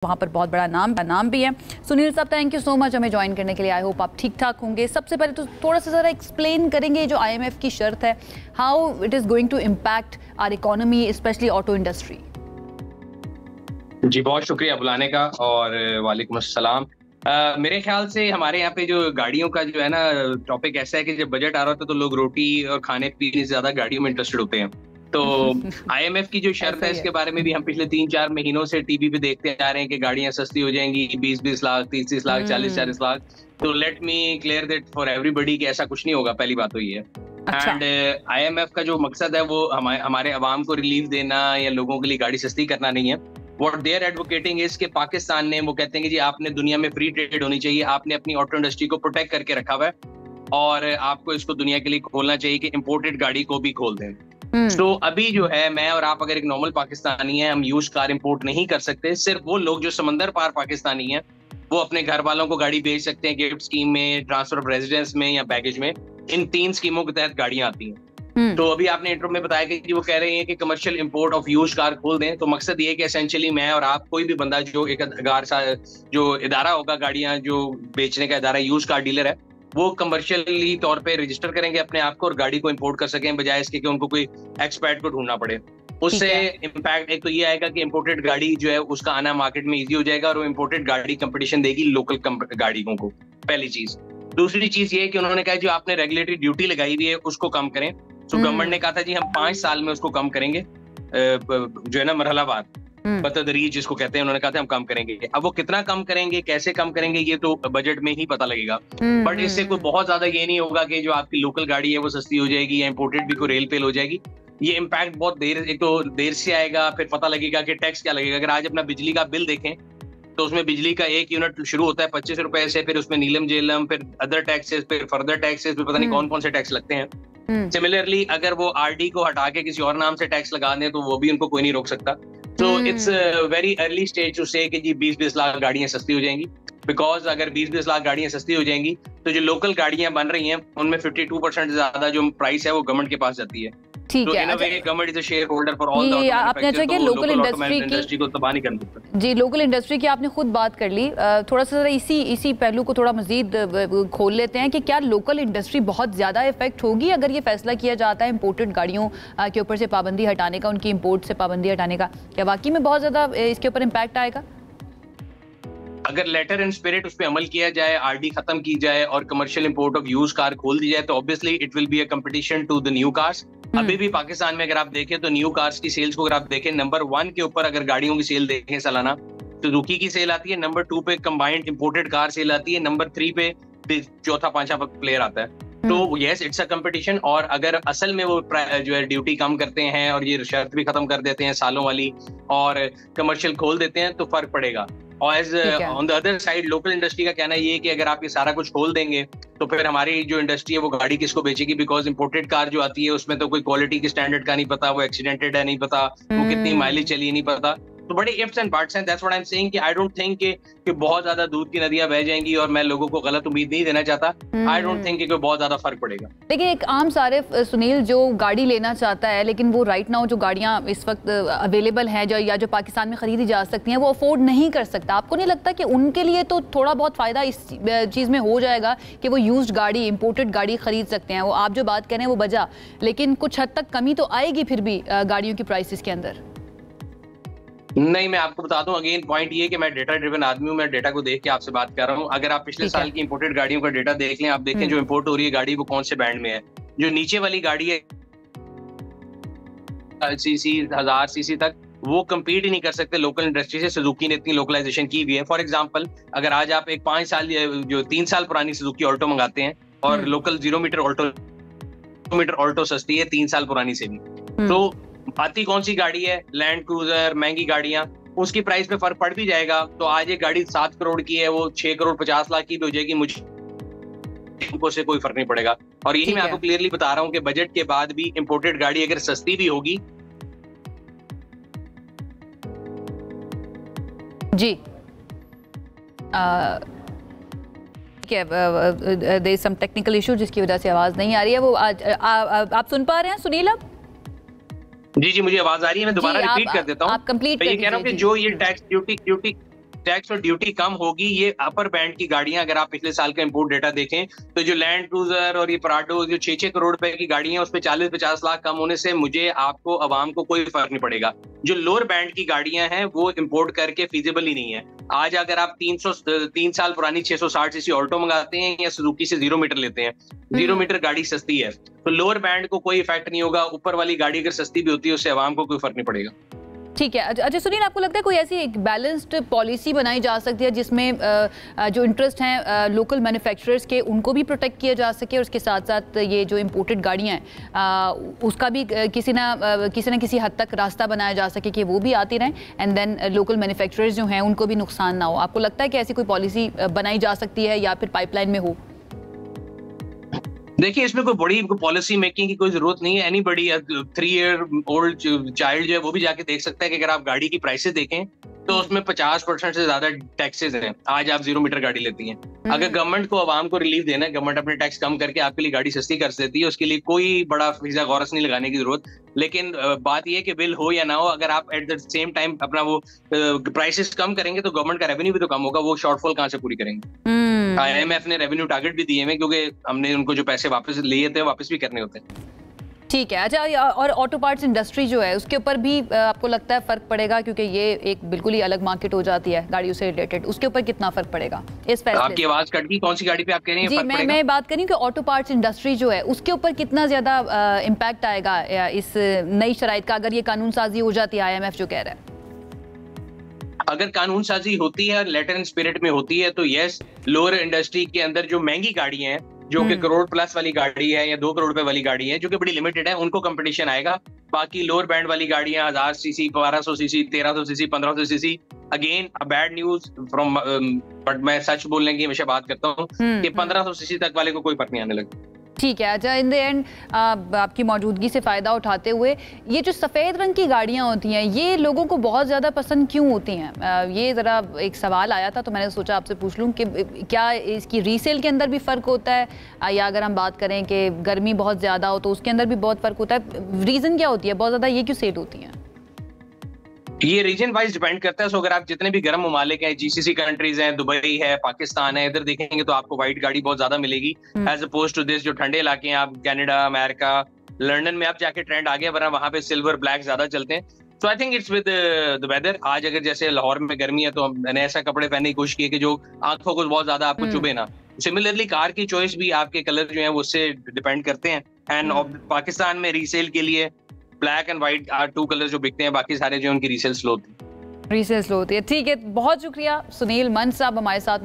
वहाँ पर बहुत बड़ा नाम भी है। सुनील साहब, थैंक यू सो मच हमें ज्वाइन करने के लिए। आई होप आप ठीक ठाक होंगे। सबसे पहले तो थोड़ा सा ज़रा एक्सप्लेन करेंगे जो IMF की शर्त है, how it is going to impact our economy, specially auto industry. जी बहुत शुक्रिया बुलाने का और वालेकुम अस्सलाम। मेरे ख्याल से हमारे यहाँ पे जो गाड़ियों का जो है ना टॉपिक ऐसा है कि जब बजट आ रहा होता है तो लोग रोटी और खाने पीने से ज्यादा गाड़ियों में इंटरेस्टेड होते हैं। तो IMF की जो शर्त है इसके बारे में भी हम पिछले 3-4 महीनों से टीवी पे देखते आ रहे हैं कि गाड़ियां सस्ती हो जाएंगी, 20-20 लाख, 30-30 लाख, 40-40 लाख। तो let me clear that for everybody कि ऐसा कुछ नहीं होगा। पहली बात तो ये है। एंड IMF का जो मकसद है वो हमारे अवाम को रिलीफ देना या लोगों के लिए गाड़ी सस्ती करना नहीं है। What they are advocating is कि पाकिस्तान ने, वो कहते हैं कि जी आपने दुनिया में फ्री ट्रेड होनी चाहिए, आपने अपनी ऑटो इंडस्ट्री को प्रोटेक्ट करके रखा हुआ है और आपको इसको दुनिया के लिए खोलना चाहिए कि इंपोर्टेड गाड़ी को भी खोल दें। तो अभी जो है मैं और आप अगर एक नॉर्मल पाकिस्तानी है, हम यूज कार इंपोर्ट नहीं कर सकते। सिर्फ वो लोग जो समंदर पार पाकिस्तानी है वो अपने घर वालों को गाड़ी भेज सकते हैं, गिफ्ट स्कीम में, ट्रांसफर ऑफ रेजिडेंस में या बैगेज में। इन 3 स्कीमों के तहत गाड़ियां आती हैं। तो अभी आपने इंट्रो में बताया कि वो कह रहे हैं कि commercial import of used car खोल दें। तो मकसद ये है कि एसेंशियली मैं और आप, कोई भी बंदा जो एक जो इदारा होगा गाड़ियां जो बेचने का इदारा, यूज्ड कार डीलर है, वो कमर्शियली तौर पे रजिस्टर करेंगे अपने आप को और गाड़ी को इंपोर्ट कर सकें, बजाय इसके कि उनको कोई एक्सपर्ट को ढूंढना पड़े। उससे इम्पैक्ट एक तो ये आएगा कि इंपोर्टेड गाड़ी जो है उसका आना मार्केट में इजी हो जाएगा और वो इंपोर्टेड गाड़ी कंपटीशन देगी लोकल गाड़ियों को, पहली चीज। दूसरी चीज ये है कि उन्होंने कहा जो आपने रेगुलेटरी ड्यूटी लगाई हुई है उसको कम करें। तो गवर्नमेंट ने कहा था जी हम 5 साल में उसको कम करेंगे, जो है ना मरहलावार बतदरीज जिसको कहते हैं, उन्होंने कहा था हम कम करेंगे। अब वो कितना कम करेंगे, कैसे कम करेंगे, ये तो बजट में ही पता लगेगा। बट इससे कोई बहुत ज्यादा ये नहीं होगा कि जो आपकी लोकल गाड़ी है वो सस्ती हो जाएगी या इंपोर्टेड भी कोई रेल पेल हो जाएगी। ये इम्पैक्ट बहुत एक तो देर से आएगा, फिर पता लगेगा कि टैक्स क्या लगेगा। अगर आज अपना बिजली का बिल देखें तो उसमें बिजली का 1 यूनिट शुरू होता है 25 रुपए से, फिर उसमें नीलम जेलम, फिर अदर टैक्सेस, फिर फर्दर टैक्सेस, फिर पता नहीं कौन कौन से टैक्स लगते हैं। सिमिलरली अगर वो RD को हटा के किसी और नाम से टैक्स लगा दें तो वो भी उनको कोई नहीं रोक सकता। तो it's very early stage to say कि जी 20-20 लाख गाड़ियां सस्ती हो जाएंगी। बिकॉज अगर 20-20 लाख गाड़ियां सस्ती हो जाएंगी तो जो लोकल गाड़ियां बन रही हैं उनमें 52% ज्यादा जो प्राइस है वो गवर्नमेंट के पास जाती है। ठीक है, government is a share holder for all the आपने अच्छा किया लोकल इंडस्ट्री को तबाह नहीं करना सकता। जी, लोकल इंडस्ट्री की आपने खुद बात कर ली। थोड़ा सा इसी पहलू को थोड़ा मजीद खोल लेते हैं कि क्या लोकल इंडस्ट्री बहुत ज्यादा इफेक्ट होगी अगर ये फैसला किया जाता है इंपोर्टेड गाड़ियों के ऊपर से पाबंदी हटाने का, उनकी इंपोर्ट से पाबंदी हटाने का? क्या वाकई में बहुत ज्यादा इसके ऊपर इम्पैक्ट आएगा? अगर लेटर एंड स्पिरिट उस पर अमल किया जाए, RD खत्म की जाए और commercial import of used car खोल दी जाए तो obviously it will be a competition to the new cars. अभी भी पाकिस्तान में अगर आप देखें तो न्यू कार्स की सेल्स को अगर आप देखें, नंबर 1 के ऊपर अगर गाड़ियों की सेल देखें सालाना तो सुजुकी की सेल आती है, नंबर 2 पे कंबाइंड इंपोर्टेड कार सेल आती है, नंबर 3 पे चौथा पांचवा प्लेयर आता है। तो यस, इट्स अ कंपटीशन। और अगर असल में वो जो है ड्यूटी कम करते हैं और ये शर्त भी खत्म कर देते हैं सालों वाली और कमर्शियल खोल देते हैं तो फर्क पड़ेगा। और as on the other side local industry का कहना ये है कि अगर आप ये सारा कुछ खोल देंगे तो फिर हमारी जो इंडस्ट्री है वो गाड़ी किसको बेचेगी? बिकॉज इंपोर्टेड कार जो आती है उसमें तो कोई क्वालिटी की स्टैंडर्ड का नहीं पता, वो एक्सीडेंटेड है नहीं पता, वो कितनी माइलेज चली नहीं पता। तो बड़े इफ्स एंड बट्स हैं। That's what I am saying कि आई डोंट थिंक कि बहुत ज्यादा दूध की नदियां बह जाएंगी और मैं लोगों को गलत उम्मीद नहीं देना चाहता। आई डोंट थिंक कि कोई बहुत ज्यादा फर्क पड़ेगा। देखिए, एक आम सारिफ सुनील जो गाड़ी लेना चाहता है लेकिन वो राइट नाउ जो गाड़ियां इस वक्त अवेलेबल हैं जो पाकिस्तान में खरीदी जा सकती हैं वो अफोर्ड नहीं कर सकता, आपको नहीं लगता कि उनके लिए तो थोड़ा बहुत फायदा इस चीज़ में हो जाएगा कि वो यूज्ड गाड़ी, इंपोर्टेड गाड़ी खरीद सकते हैं? वो आप जो बात कह रहे हैं वो बजा, लेकिन कुछ हद तक कमी तो आएगी फिर भी गाड़ियों की प्राइसेस के अंदर। नहीं, मैं आपको बता दूं, अगेन पॉइंट ये कि मैं डेटा ड्रिवन आदमी हूं, मैं डेटा को देख के आपसे बात कर रहा हूं। अगर आप पिछले साल की इंपोर्टेड गाड़ियों का डेटा देख लें, आप देखें जो इंपोर्ट हो रही है गाड़ी वो कौन से बैंड में है। जो नीचे वाली गाड़ी है सीसी 1000 सीसी तक, वो कम्पीट ही नहीं कर सकते लोकल इंडस्ट्री से। सुजुकी ने इतनी लोकलाइजेशन की हुई है। फॉर एग्जाम्पल, अगर आज आप एक 5 साल जो 3 साल पुरानी सुजुकी ऑल्टो मंगाते हैं और लोकल 0 मीटर ऑल्टो सस्ती है 3 साल पुरानी से भी, तो आती कौन सी गाड़ी है? लैंड क्रूजर, महंगी गाड़ियां, उसकी प्राइस पे फर्क पड़ भी जाएगा। तो आज एक गाड़ी 7 करोड़ की है, वो 6 करोड़ 50 लाख की भी हो जाएगी, मुझे से कोई फर्क नहीं पड़ेगा। और यही मैं आपको क्लियरली बता रहा हूँ कि बजट के बाद भी इंपोर्टेड गाड़ी अगर सस्ती भी होगी जी there is some technical issue जिसकी वजह से आवाज नहीं आ रही है। वो आप सुन पा रहे हैं सुनील? अब जी मुझे आवाज आ रही है, मैं दोबारा रिपीट कर देता हूँ। आप कंप्लीट ये कह रहा हूँ कि जो ये टैक्स ड्यूटी टैक्स और ड्यूटी कम होगी। ये अपर बैंड की गाड़ियां, अगर आप पिछले साल का इंपोर्ट डेटा देखें तो जो लैंड क्रूजर और ये प्राडो जो 6-6 करोड़ रुपए की गाड़ियां हैं, उस पर 40-50 लाख कम होने से मुझे, आपको, आवाम को कोई फर्क नहीं पड़ेगा। जो लोअर बैंड की गाड़ियां हैं वो इंपोर्ट करके फीजिबल ही नहीं है। आज अगर आप 3 साल पुरानी 660 सीसी ऑल्टो मंगाते हैं या सुजुकी से 0 मीटर लेते हैं, 0 मीटर गाड़ी सस्ती है, तो लोअर बैंड को कोई इफेक्ट नहीं होगा। ऊपर वाली गाड़ी अगर सस्ती भी होती है उससे आवाम को कोई फर्क नहीं पड़ेगा। ठीक है। अच्छा सुनील, आपको लगता है कोई ऐसी एक बैलेंस्ड पॉलिसी बनाई जा सकती है जिसमें जो इंटरेस्ट हैं लोकल मैन्युफैक्चरर्स के, उनको भी प्रोटेक्ट किया जा सके, और उसके साथ साथ ये जो इंपोर्टेड गाड़ियां हैं उसका भी किसी न किसी हद तक रास्ता बनाया जा सके कि वो भी आती रहें, एंड देन लोकल मैन्युफैक्चरर्स जो हैं उनको भी नुकसान ना हो? आपको लगता है कि ऐसी कोई पॉलिसी बनाई जा सकती है या फिर पाइपलाइन में हो? देखिए, इसमें कोई बड़ी पॉलिसी मेकिंग की कोई जरूरत नहीं है। एनीबडी 3 ईयर ओल्ड चाइल्ड जो है वो भी जाके देख सकता है कि अगर आप गाड़ी की प्राइसेस देखें तो उसमें 50% से ज्यादा टैक्सेस हैं। आज आप 0 मीटर गाड़ी लेती हैं, अगर गवर्नमेंट को आवाम को रिलीफ देना है, गवर्नमेंट अपने टैक्स कम करके आपके लिए गाड़ी सस्ती कर देती है, उसके लिए कोई बड़ा फीसा गौरस नहीं लगाने की जरूरत। लेकिन बात यह है कि बिल हो या ना हो, अगर आप एट द सेम टाइम अपना वो प्राइसेस कम करेंगे तो गवर्नमेंट का रेवेन्यू भी तो कम होगा। वो शॉर्टफॉल कहाँ से पूरी करेंगे? IMF ने रेवेन्यू टारगेट भी दिए हैं, क्योंकि हमने उनको जो पैसे वापस लिए थे वापस भी करने होते हैं। ठीक है। अच्छा, और ऑटो पार्ट्स इंडस्ट्री जो है उसके ऊपर भी आपको लगता है फर्क पड़ेगा, क्योंकि ये एक बिल्कुल ही अलग मार्केट हो जाती है गाड़ियों से रिलेटेड, उसके ऊपर कितना फर्क पड़ेगा इस फैसले? आपकी आवाज कट गई, कौन सी गाड़ी पे आप कह रही हैं? जी, मैं बात कर रही हूँ कि ऑटो पार्ट्स इंडस्ट्री जो है उसके ऊपर कितना ज्यादा इम्पैक्ट आएगा इस नई शराइत का, अगर ये कानून साजी हो जाती है IMF जो कह रहा है? अगर कानून साजी होती है, लेटर एंड स्पिरिट में होती है, तो यस, लोअर इंडस्ट्री के अंदर जो महंगी गाड़ियां हैं, जो कि करोड़ प्लस वाली गाड़ी है या 2 करोड़ रुपए वाली गाड़ी है, जो कि बड़ी लिमिटेड है, उनको कंपटीशन आएगा। बाकी लोअर बैंड वाली गाड़ियां 1000 CC, 1200 CC, 1300 CC, 1500 CC, again a bad news from, but मैं सच बोलने की हमेशा बात करता हूँ कि 1500 सीसी तक वाले को कोई फर्क नहीं आने लगा। ठीक है। अच्छा, इन द एंड आपकी मौजूदगी से फ़ायदा उठाते हुए, ये जो सफ़ेद रंग की गाड़ियाँ होती हैं ये लोगों को बहुत ज़्यादा पसंद क्यों होती हैं? ये ज़रा एक सवाल आया था तो मैंने सोचा आपसे पूछ लूँ कि क्या इसकी रीसेल के अंदर भी फ़र्क होता है, या अगर हम बात करें कि गर्मी बहुत ज़्यादा हो तो उसके अंदर भी बहुत फ़र्क होता है? रीज़न क्या होती है बहुत ज़्यादा ये क्यों सेल होती हैं? ये रीजन वाइज डिपेंड करता है। सो अगर आप जितने भी गर्म ममालिक हैं, GCC कंट्रीज हैं, दुबई है, पाकिस्तान है, इधर देखेंगे तो आपको व्हाइट गाड़ी बहुत ज्यादा मिलेगी एज अपोज टू दिस। जो ठंडे इलाके हैं, आप कनाडा, अमेरिका, लंदन में अब जाके ट्रेंड आ गया, वरना वहां पे सिल्वर ब्लैक ज्यादा चलते हैं। So I think it's with the weather. आज अगर जैसे लाहौर में गर्मी है तो मैंने ऐसा कपड़े पहनने की कोशिश की कि जो आंखों को बहुत ज्यादा आपको चुभे ना। सिमिलरली कार की चॉइस भी आपके कलर जो है वो उससे डिपेंड करते हैं। एंड पाकिस्तान में रीसेल के लिए ब्लैक एंड व्हाइट 2 कलर जो बिकते हैं, बाकी सारे जो उनकी रीसेल स्लो होती है। रीसेल स्लो होती है। ठीक है, बहुत शुक्रिया सुनील मंच साहब हमारे साथ